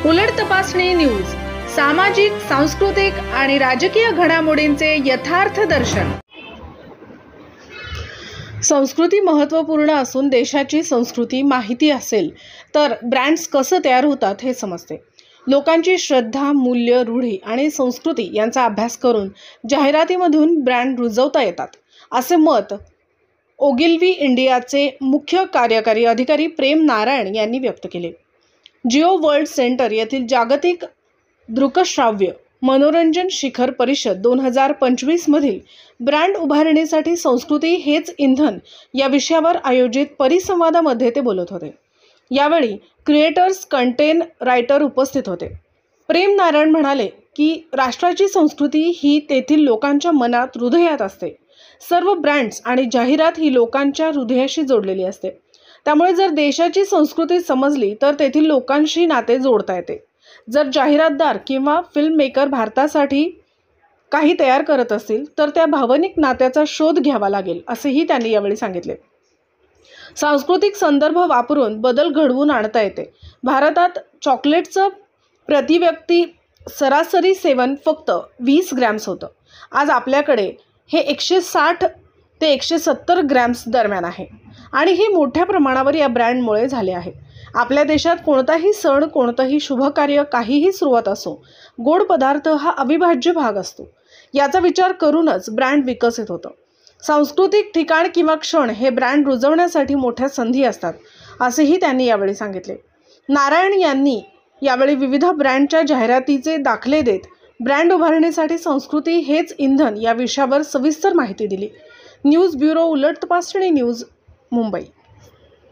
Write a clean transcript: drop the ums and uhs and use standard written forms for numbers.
उलट तपासणी न्यूज, सामाजिक, सांस्कृतिक आणि राजकीय घडामोडींचे यथार्थ दर्शन। संस्कृती महत्त्वपूर्ण असून देशाची संस्कृती माहिती असेल तर ब्रँड्स कसे तयार होतात हे समजते। लोकांची श्रद्धा, मूल्य, रूढी आणि संस्कृती यांचा अभ्यास करून जाहिरातीमधून ब्रँड रुजवता येतात, असे मत ओगिलवी इंडियाचे मुख्य कार्यकारी अधिकारी प्रेम नारायण यांनी व्यक्त केले। जिओ वर्ल्ड सेंटर येथील जागतिक दृकश्राव्य मनोरंजन शिखर परिषद 2025 मधील ब्रँड उभारणीसाठी संस्कृती हेच इंधन या विषयावर आयोजित परिसंवादामध्ये ते बोलत होते। यावेळी क्रिएटर्स, कंटेंट रायटर उपस्थित होते। प्रेम नारायण म्हणाले की राष्ट्राची संस्कृती ही तेथील लोकांच्या मनात, हृदयात असते। सर्व ब्रँड्स आणि जाहिरात ही लोकांच्या हृदयाशी जोडलेली असते। त्यामुळे जर देशाची संस्कृती समजली तर तेथील लोकांशी नाते जोडता येते। जर जाहिरातदार किंवा फिल्म मेकर भारतासाठी काही तयार करत असतील तर त्या भावनिक नात्याचा शोध घ्यावा लागेल, असेही त्यांनी यावेळी सांगितले। सांस्कृतिक संदर्भ वापरून बदल घडवून आणता येते। भारतात चॉकलेटचं प्रति व्यक्ती सरासरी सेवन फक्त 20 ग्रॅम्स होतं। आज आपल्याकडे हे 160 ते 170 ग्रॅम्स दरम्यान आहे आणि हे मोठ्या प्रमाणावर या ब्रँडमुळे झाले आहे। आपल्या देशात कोणताही सण, कोणतंही शुभकार्य, काहीही सुरुवात असो, गोड पदार्थ हा अविभाज्य भाग असतो। याचा विचार करूनच ब्रँड विकसित होतं। सांस्कृतिक ठिकाण किंवा क्षण हे ब्रँड रुजवण्यासाठी मोठ्या संधी असतात, असेही त्यांनी यावेळी सांगितले। नारायण यांनी यावेळी विविध ब्रँडच्या जाहिरातीचे दाखले देत ब्रँड उभारणीसाठी संस्कृती हेच इंधन या विषयावर सविस्तर माहिती दिली। न्यूज ब्युरो, उलट तपासणी न्यूज, मुंबई।